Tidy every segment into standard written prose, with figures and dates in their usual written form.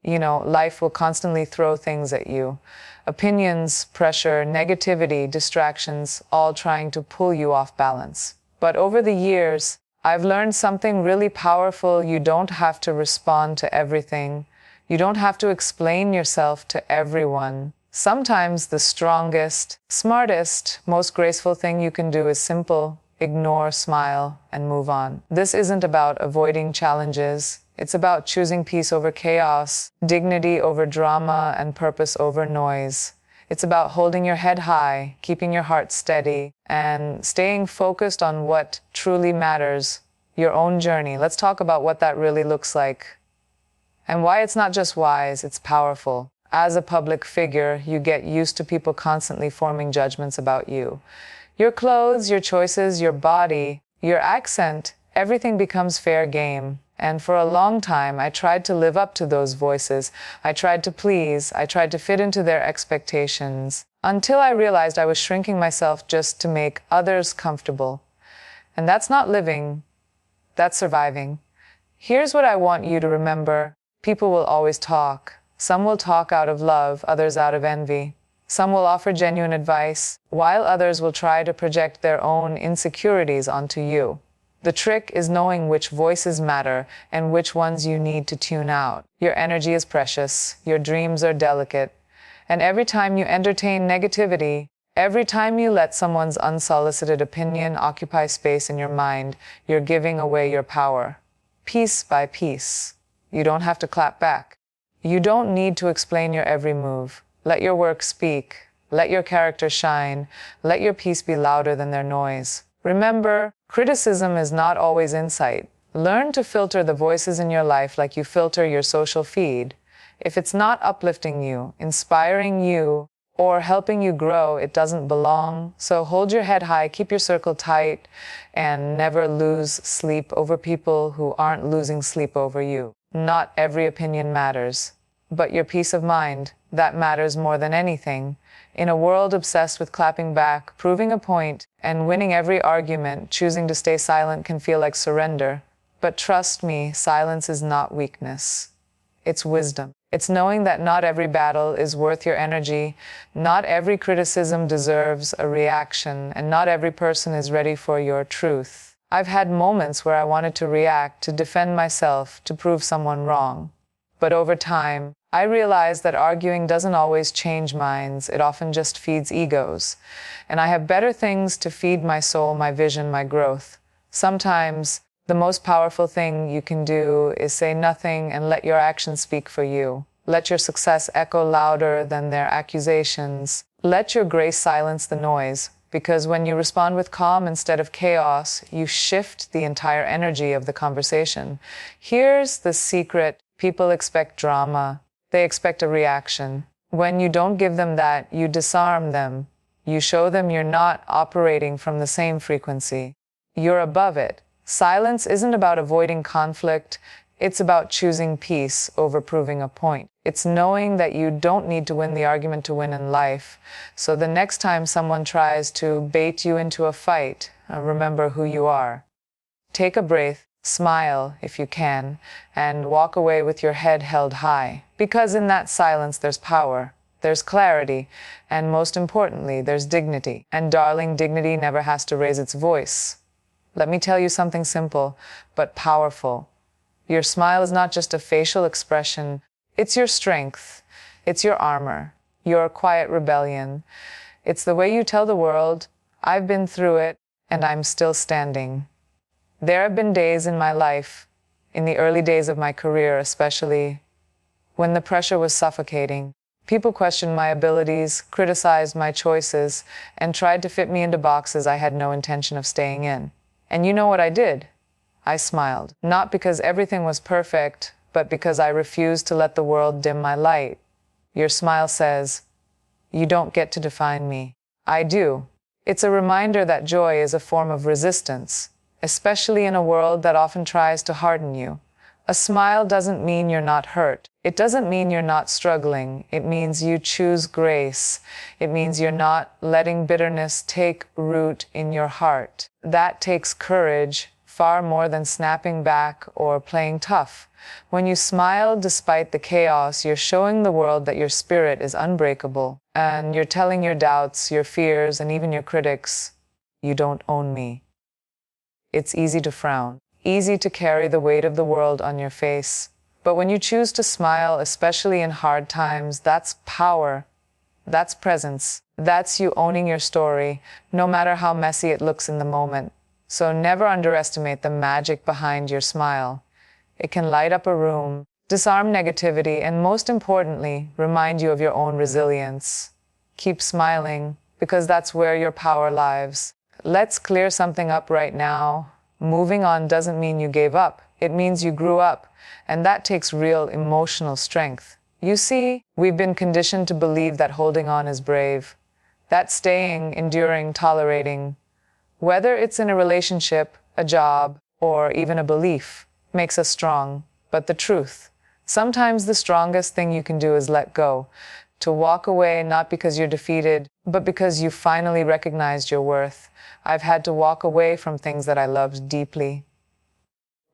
Life will constantly throw things at you. Opinions, pressure, negativity, distractions, all trying to pull you off balance. But over the years, I've learned something really powerful. You don't have to respond to everything. You don't have to explain yourself to everyone. Sometimes the strongest, smartest, most graceful thing you can do is simple: ignore, smile, and move on. This isn't about avoiding challenges. It's about choosing peace over chaos, dignity over drama, and purpose over noise. It's about holding your head high, keeping your heart steady, and staying focused on what truly matters, your own journey. Let's talk about what that really looks like and why it's not just wise, it's powerful. As a public figure, you get used to people constantly forming judgments about you. Your clothes, your choices, your body, your accent, everything becomes fair game. And for a long time, I tried to live up to those voices. I tried to please. I tried to fit into their expectations, until I realized I was shrinking myself just to make others comfortable. And that's not living, that's surviving. Here's what I want you to remember. People will always talk. Some will talk out of love, others out of envy. Some will offer genuine advice, while others will try to project their own insecurities onto you. The trick is knowing which voices matter and which ones you need to tune out. Your energy is precious, your dreams are delicate, and every time you entertain negativity, every time you let someone's unsolicited opinion occupy space in your mind, you're giving away your power. Piece by piece. You don't have to clap back. You don't need to explain your every move. Let your work speak. Let your character shine. Let your peace be louder than their noise. Remember, criticism is not always insight. Learn to filter the voices in your life like you filter your social feed. If it's not uplifting you, inspiring you, or helping you grow, it doesn't belong. So hold your head high, keep your circle tight, and never lose sleep over people who aren't losing sleep over you. Not every opinion matters, but your peace of mind, that matters more than anything. In a world obsessed with clapping back, proving a point, and winning every argument, choosing to stay silent can feel like surrender. But trust me, silence is not weakness. It's wisdom. It's knowing that not every battle is worth your energy, not every criticism deserves a reaction, and not every person is ready for your truth. I've had moments where I wanted to react, to defend myself, to prove someone wrong. But over time, I realized that arguing doesn't always change minds, it often just feeds egos. And I have better things to feed my soul, my vision, my growth. Sometimes, the most powerful thing you can do is say nothing and let your actions speak for you. Let your success echo louder than their accusations. Let your grace silence the noise. Because when you respond with calm instead of chaos, you shift the entire energy of the conversation. Here's the secret. People expect drama. They expect a reaction. When you don't give them that, you disarm them. You show them you're not operating from the same frequency. You're above it. Silence isn't about avoiding conflict. It's about choosing peace over proving a point. It's knowing that you don't need to win the argument to win in life. So the next time someone tries to bait you into a fight, remember who you are. Take a breath, smile if you can, and walk away with your head held high. Because in that silence there's power, there's clarity, and most importantly, there's dignity. And darling, dignity never has to raise its voice. Let me tell you something simple, but powerful. Your smile is not just a facial expression. It's your strength. It's your armor. Your quiet rebellion. It's the way you tell the world, I've been through it, and I'm still standing. There have been days in my life, in the early days of my career especially, when the pressure was suffocating. People questioned my abilities, criticized my choices, and tried to fit me into boxes I had no intention of staying in. And you know what I did? I smiled. Not because everything was perfect, but because I refused to let the world dim my light. Your smile says, you don't get to define me. I do. It's a reminder that joy is a form of resistance, especially in a world that often tries to harden you. A smile doesn't mean you're not hurt. It doesn't mean you're not struggling. It means you choose grace. It means you're not letting bitterness take root in your heart. That takes courage. far more than snapping back or playing tough. When you smile despite the chaos, you're showing the world that your spirit is unbreakable. And you're telling your doubts, your fears, and even your critics, you don't own me. It's easy to frown, easy to carry the weight of the world on your face. But when you choose to smile, especially in hard times, that's power. That's presence. That's you owning your story, no matter how messy it looks in the moment. So never underestimate the magic behind your smile. It can light up a room, disarm negativity, and most importantly, remind you of your own resilience. Keep smiling, because that's where your power lies. Let's clear something up right now. Moving on doesn't mean you gave up. It means you grew up, and that takes real emotional strength. You see, we've been conditioned to believe that holding on is brave, that staying, enduring, tolerating, whether it's in a relationship, a job, or even a belief, makes us strong. But the truth, sometimes the strongest thing you can do is let go, to walk away not because you're defeated, but because you finally recognized your worth. I've had to walk away from things that I loved deeply,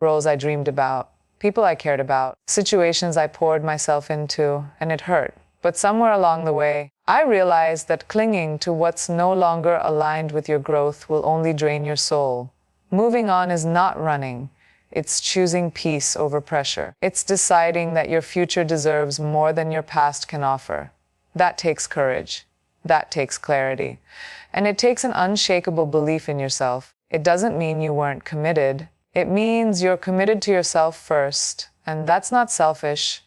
roles I dreamed about, people I cared about, situations I poured myself into, and it hurt. But somewhere along the way, I realized that clinging to what's no longer aligned with your growth will only drain your soul. Moving on is not running. It's choosing peace over pressure. It's deciding that your future deserves more than your past can offer. That takes courage. That takes clarity. And it takes an unshakable belief in yourself. It doesn't mean you weren't committed. It means you're committed to yourself first. And that's not selfish.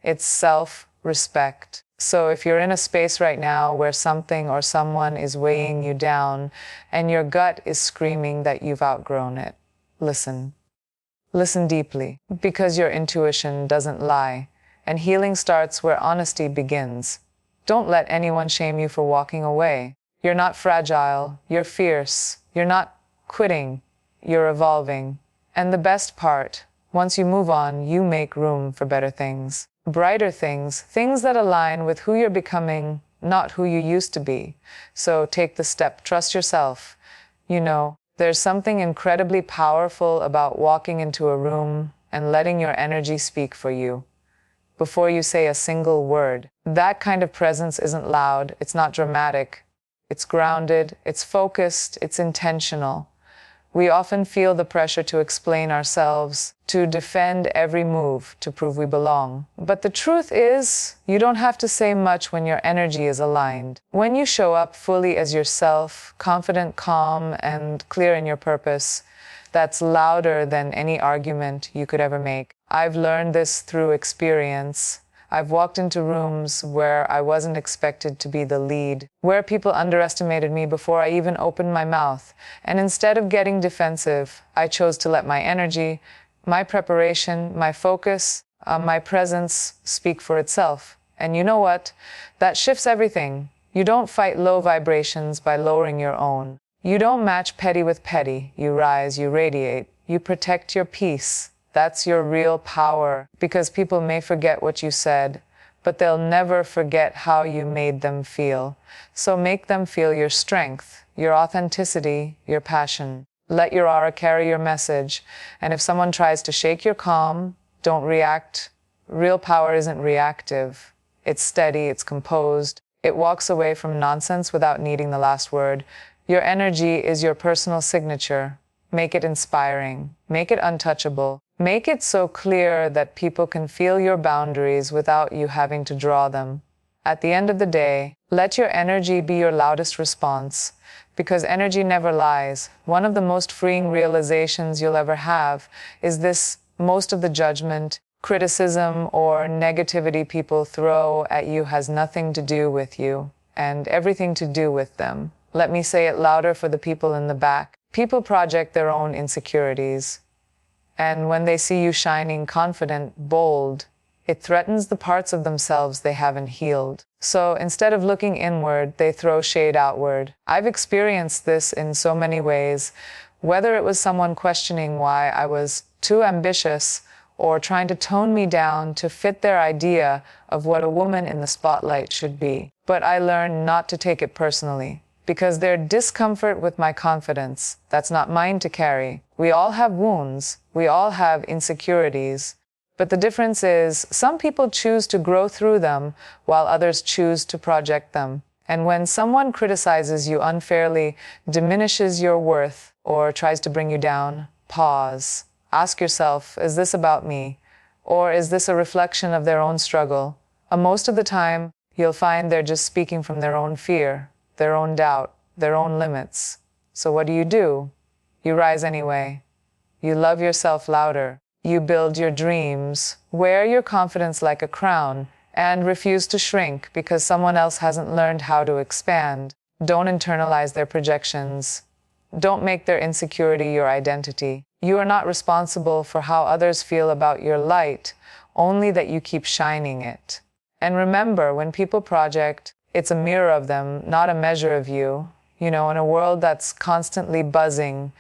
It's self-respect. So if you're in a space right now where something or someone is weighing you down and your gut is screaming that you've outgrown it, listen. Listen deeply, because your intuition doesn't lie, and healing starts where honesty begins. Don't let anyone shame you for walking away. You're not fragile, you're fierce. You're not quitting, you're evolving. And the best part, once you move on, you make room for better things, brighter things, things that align with who you're becoming, not who you used to be. So take the step, trust yourself. You know, there's something incredibly powerful about walking into a room and letting your energy speak for you before you say a single word. That kind of presence isn't loud, it's not dramatic, it's grounded, it's focused, it's intentional. We often feel the pressure to explain ourselves, to defend every move, to prove we belong. But the truth is, you don't have to say much when your energy is aligned. When you show up fully as yourself, confident, calm, and clear in your purpose, that's louder than any argument you could ever make. I've learned this through experience. I've walked into rooms where I wasn't expected to be the lead, where people underestimated me before I even opened my mouth. And instead of getting defensive, I chose to let my energy, my preparation, my focus, my presence speak for itself. And you know what? That shifts everything. You don't fight low vibrations by lowering your own. You don't match petty with petty. You rise, you radiate, you protect your peace. That's your real power, because people may forget what you said, but they'll never forget how you made them feel. So make them feel your strength, your authenticity, your passion. Let your aura carry your message. And if someone tries to shake your calm, don't react. Real power isn't reactive. It's steady, it's composed. It walks away from nonsense without needing the last word. Your energy is your personal signature. Make it inspiring. Make it untouchable. Make it so clear that people can feel your boundaries without you having to draw them. At the end of the day, let your energy be your loudest response, because energy never lies. One of the most freeing realizations you'll ever have is this: most of the judgment, criticism, or negativity people throw at you has nothing to do with you, and everything to do with them. Let me say it louder for the people in the back. People project their own insecurities. And when they see you shining, confident, bold, it threatens the parts of themselves they haven't healed. So instead of looking inward, they throw shade outward. I've experienced this in so many ways, whether it was someone questioning why I was too ambitious or trying to tone me down to fit their idea of what a woman in the spotlight should be. But I learned not to take it personally, because they're discomfort with my confidence. That's not mine to carry. We all have wounds. We all have insecurities. But the difference is, some people choose to grow through them, while others choose to project them. And when someone criticizes you unfairly, diminishes your worth, or tries to bring you down, pause. Ask yourself, is this about me? Or is this a reflection of their own struggle? Most of the time, you'll find they're just speaking from their own fear, their own doubt, their own limits. So what do? You rise anyway. You love yourself louder. You build your dreams, wear your confidence like a crown, and refuse to shrink because someone else hasn't learned how to expand. Don't internalize their projections. Don't make their insecurity your identity. You are not responsible for how others feel about your light, only that you keep shining it. And remember, when people project, it's a mirror of them, not a measure of you. In a world that's constantly buzzing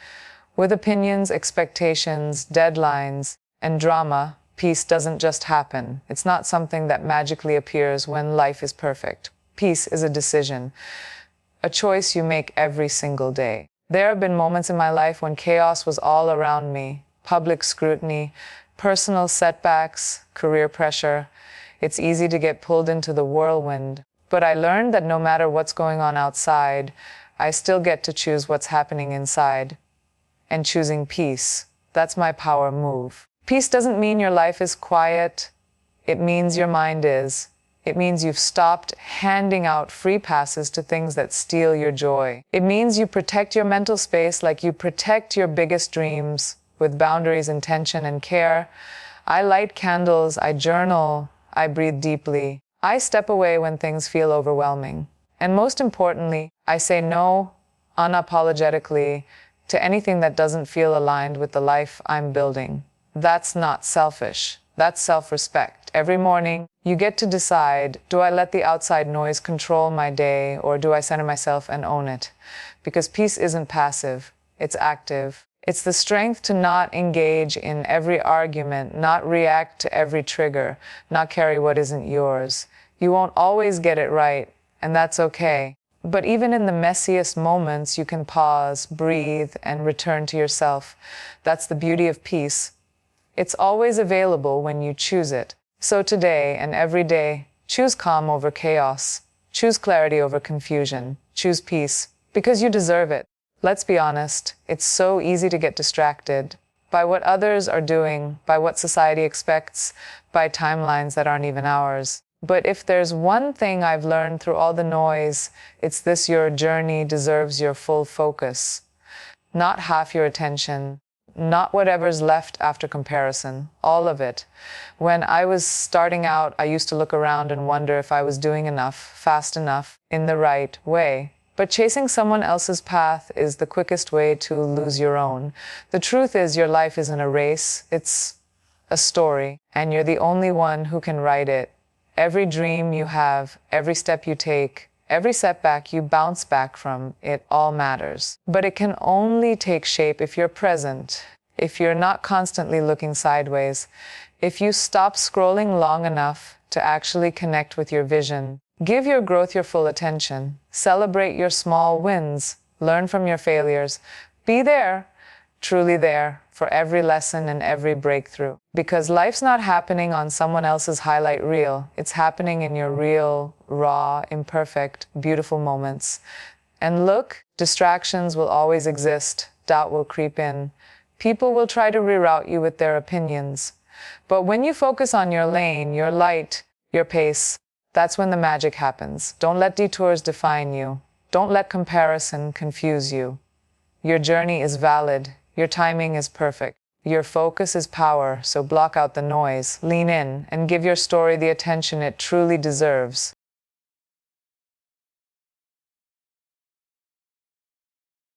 with opinions, expectations, deadlines, and drama, peace doesn't just happen. It's not something that magically appears when life is perfect. Peace is a decision, a choice you make every single day. There have been moments in my life when chaos was all around me. Public scrutiny, personal setbacks, career pressure. It's easy to get pulled into the whirlwind. But I learned that no matter what's going on outside, I still get to choose what's happening inside. And choosing peace, that's my power move. Peace doesn't mean your life is quiet. It means your mind is. It means you've stopped handing out free passes to things that steal your joy. It means you protect your mental space like you protect your biggest dreams, with boundaries, intention, and care. I light candles, I journal, I breathe deeply. I step away when things feel overwhelming. And most importantly, I say no unapologetically to anything that doesn't feel aligned with the life I'm building. That's not selfish. That's self-respect. Every morning, you get to decide, do I let the outside noise control my day, or do I center myself and own it? Because peace isn't passive, it's active. It's the strength to not engage in every argument, not react to every trigger, not carry what isn't yours. You won't always get it right, and that's okay. But even in the messiest moments, you can pause, breathe, and return to yourself. That's the beauty of peace. It's always available when you choose it. So today and every day, choose calm over chaos. Choose clarity over confusion. Choose peace, because you deserve it. Let's be honest, it's so easy to get distracted by what others are doing, by what society expects, by timelines that aren't even ours. But if there's one thing I've learned through all the noise, it's this: your journey deserves your full focus. Not half your attention, not whatever's left after comparison, all of it. When I was starting out, I used to look around and wonder if I was doing enough, fast enough, in the right way. But chasing someone else's path is the quickest way to lose your own. The truth is, your life isn't a race, it's a story, and you're the only one who can write it. Every dream you have, every step you take, every setback you bounce back from, it all matters. But it can only take shape if you're present, if you're not constantly looking sideways, if you stop scrolling long enough to actually connect with your vision. Give your growth your full attention. Celebrate your small wins. Learn from your failures. Be there, truly there, for every lesson and every breakthrough. Because life's not happening on someone else's highlight reel. It's happening in your real, raw, imperfect, beautiful moments. And look, distractions will always exist. Doubt will creep in. People will try to reroute you with their opinions. But when you focus on your lane, your light, your pace, that's when the magic happens. Don't let detours define you. Don't let comparison confuse you. Your journey is valid. Your timing is perfect. Your focus is power, so block out the noise, lean in, and give your story the attention it truly deserves.